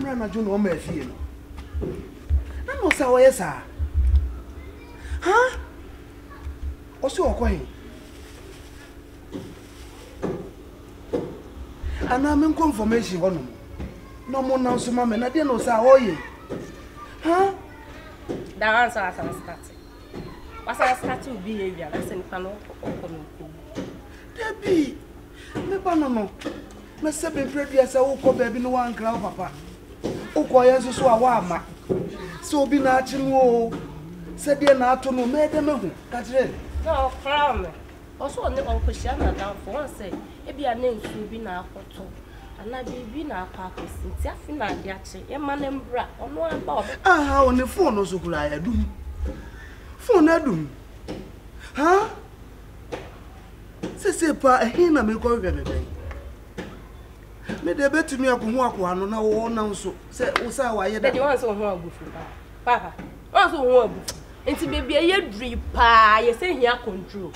Namra na Juno Messi. I know so yes, sir. Huh? What's your coin? And I'm in confirmation on no more now, so mamma, I didn't know, sir. Oh, ye. Huh? The answer has started. What's our statue behavior? That's in panel. Debbie, me banano. Me sebe previous a woko baby no one crowd papa. Oko yesu so awama. So bi na achimu said dia na ato no me dem hu. Katherine. No, crown. Also on the uncle Shana down for one say, e be a name to be na akoto. Ana bi na akwa sinti afina de ache. E ma nem bra, ono aba. Ah, on the phone no so kula ya dum. Phone adum. Huh? Se pa ehina me ko gbe me. Me de betumi akohu akoano na wo na nso se wo sa wa ye da. Dey wan so ho agufu papa. Wan so ho agufu. Enti baby ye dri pa ye se hia control.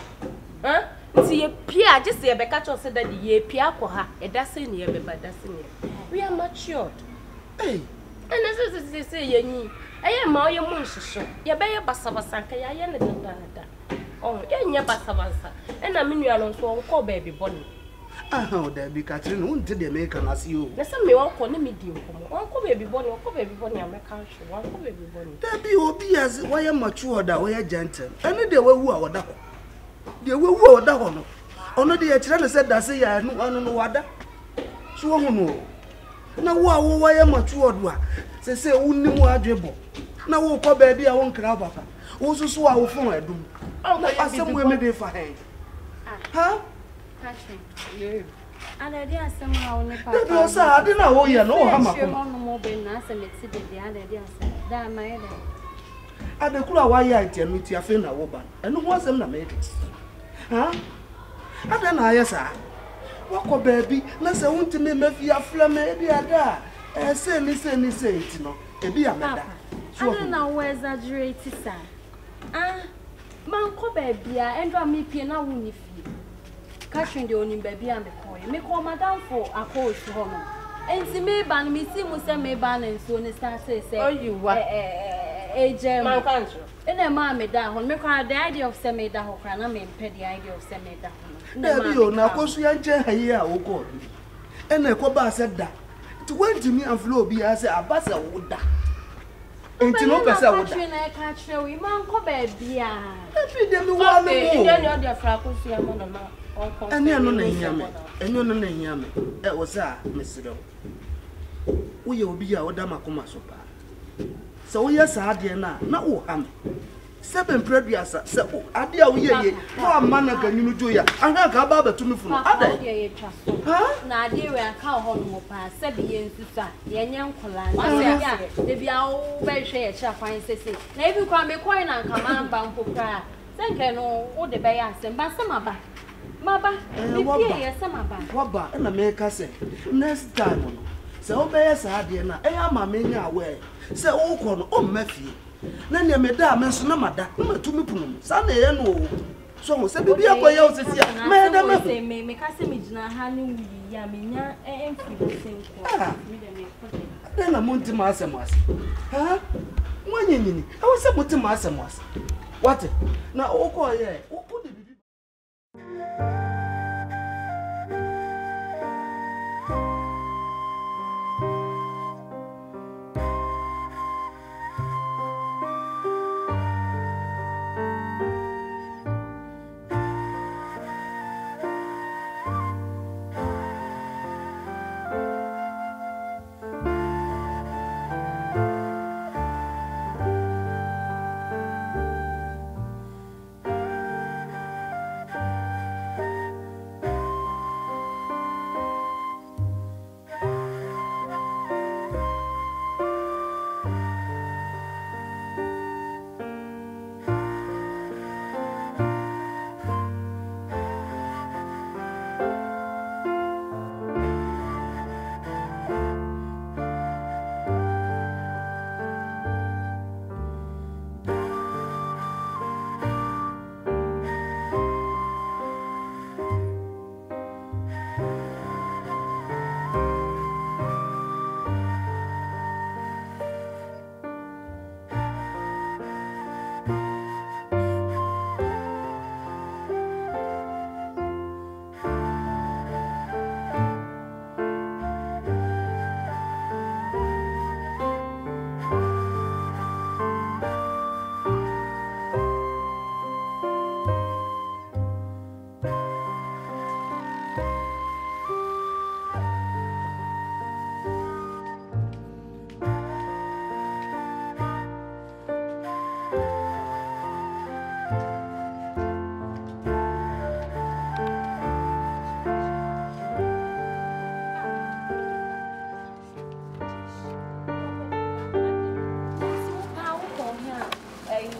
Huh? Nti ye pia je se ye be ka cho se daddy ye pia ko ha. E da se ne ye be ba da se ne. We are matured. Hey. And say ye ni. Eye ma oye mu nhihyo. Ye be ye basabasa nka ya ye ne da. Oh, ye nya basabasa. E na me nua no so ko baby boni. Ah, there be Katherine, won't tell the American as you. Na se me won ko ne me di nkomo. Won ko baby boni American show. Won ko baby boni. There be obi as why am mature that way gentle. Any day we who are da. The we who are da hono. Ono de chira said that say ya no wada. So hono. Na wo why am mature do a. Say wonni mu adwebo. Na wo ko baby a won kra papa. Wo so a wo fon adum. Na asem we me dey for hen. Huh? Yeah. And I did some how Nepal. I didn't know you know how much. That my I the cool why I tell me to a woman. And who was them that made it? Huh? I don't know, yes, sir. What baby? Let's say, want to me, maybe a flame, maybe a da. Say, listen, you know, a be a matter. I don't know where exaggerated, sir. Ah, man, co baby, and draw me piano with you. Catching the only baby and the coin. Make all madame for a coach for home. And see me ban me see Musa me ban and so on start say, oh, you what a gem country. And a mammy down, make her the idea of semi down, and I mean, pay the idea of semi down. There you now, cause we are here, oh God. And the Coba said that. To went to me and flow be as a bassa would die. And to no person would catch you, man, co baby. Happy them one the fracus. And you're not and you're not yammy. That was Mr. Do. We will be our Damakuma sopa. So, yes, I dear now, not 7 previous, so I dear we are for a man can you do ya. And I got Baba to me from other. Huh? Now, dear, we are cow home, 7 years to start. The young Colan, they be all very share, shall find, say, maybe you can be quiet and command bound for prayer. Thank you, no, all the bayas and Bassama. Maba, what and America say, next time, so bears are dear now, I am a man away. Say, oh, corn, oh, Matthew. Then you made that mention no matter, to me, Pum, Sunday, and no. So, say, be a boy, Madam, say, make us image now, honey, Yamina, and then I'm on to Massamas. Huh? When you mean, I was about to Massamas. What? Now, oh, call ye, oh, put it.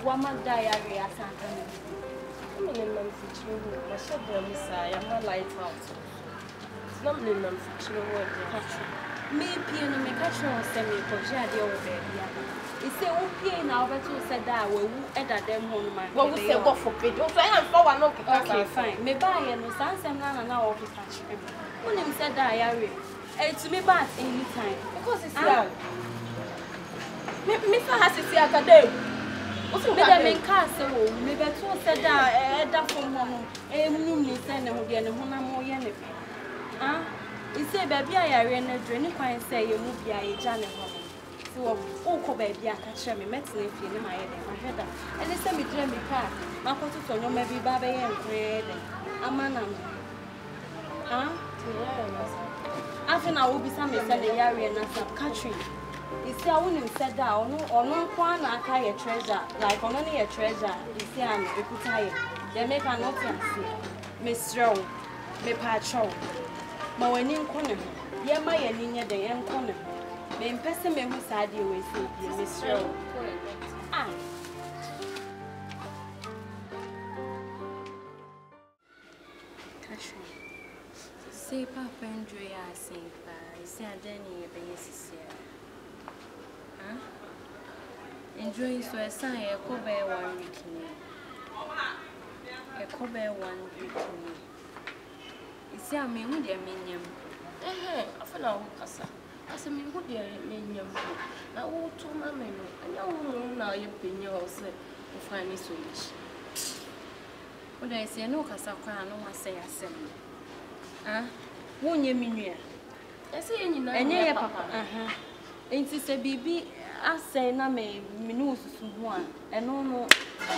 Wama diary asanta me. I'm in them featuring my shadow, Messiah, my lighthouse. Not in them featuring what Me piano me catch on semi for Jadi over there. It's a opian now, but you said that we enter them home. What we say, what for bid? Also, I am for one. Okay, fine. Me buy no sense and now of the catch him. When him said diary, it's me bad anytime. Because it's young. Mr. has to see a day. Me the main castle, me better said that from home. Me send them again, and one more yen. You say, baby, I ran a drain. If I say you move your Gynel. So, oh, baby, I catch me, met me in my head. And they send me dream me car. My photo no maybe baby and bread. A man. After I will be some said the area and some Katherine. You see, I wouldn't said that or no one I carry a treasure, like on only a treasure. You see, I'm a good tire. They make a note and see. Miss Rowe, me patrol. But when you come, yeah, my and in the young corner. Me in person, me who side you will see, Miss Rowe. Katherine, say, Papa and Dre are saying, I say, I don't need a basis here. Enjoying so a sign, a cover 1 week. A cover 1 week. You see, I mean, with your minion. I feel like I said, me, what dear minion. Now, all to my menu, and you know, you've been yours to find me so much. When I say no, because I know I say I said, won't you mean? I say, you know, and yeah, Papa, ain't it a baby? I say, no, me knows one, and no,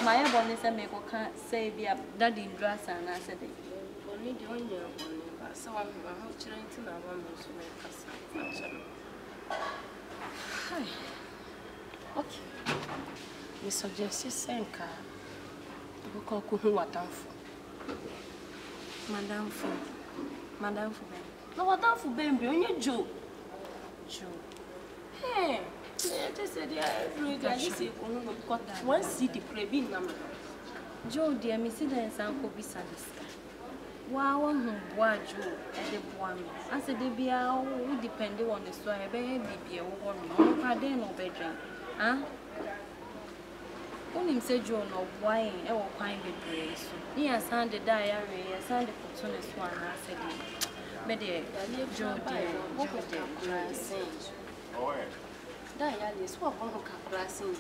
my bonus and make can't say be a daddy dress, and I said, only the only one, so I'm trying to know one most of my okay. We suggest you send car to go call Madame Madame for them. No, Madame for baby, on your Joe. Hey. They said, one city craving number. Joe, dear, Miss Sidney's uncle be satisfied. Wow, who was Joe at the one? I said, they be all depending on the soil, baby, be a woman, no garden or bedroom. Only said Joe, no wine, or kind of grace. He has signed the diary, he has signed the opportunist one. I said, but Joe, dear,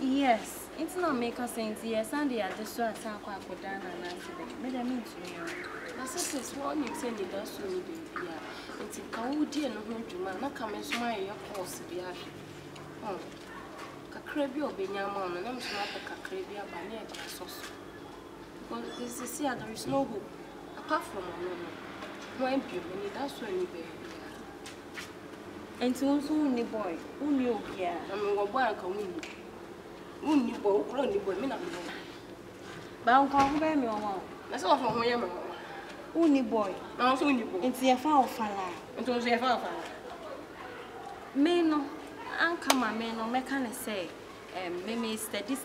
yes, it's not make us saying yes, and the other so I can't put down and answer them. But I mean to me, my sister's one you send it does to me, dear. It's a cow dear, no home to man, not come and smile your course, dear. Oh, Cacrebio or Benyaman, and I'm not a Cacrebia by near sauce. Because this is here, there is no hope apart from a woman. Why, you that's when you baby. And so only boy, who knew here? I'm a boy coming. Only boy, only boy, me. But I'll come back, me, mamma. That's all from where I'm only boy. Now, so only boy. It's your foul fella. It was your father. Me no, Uncle, my man, no mechanic say, Mimi steady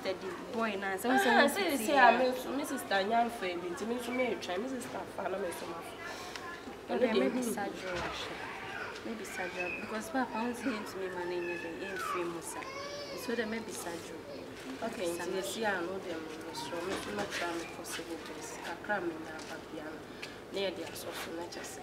boy, and so I say, I met Mrs. Daniel Fabi, to me to me, try Mrs. Staffano, so much. Maybe surgery. Maybe surgery because Papa wants him to me my name in free Musa. So there may be surgery. Okay, so you see, I know them, so I'm not trying possible to cram in our piano near their social natures.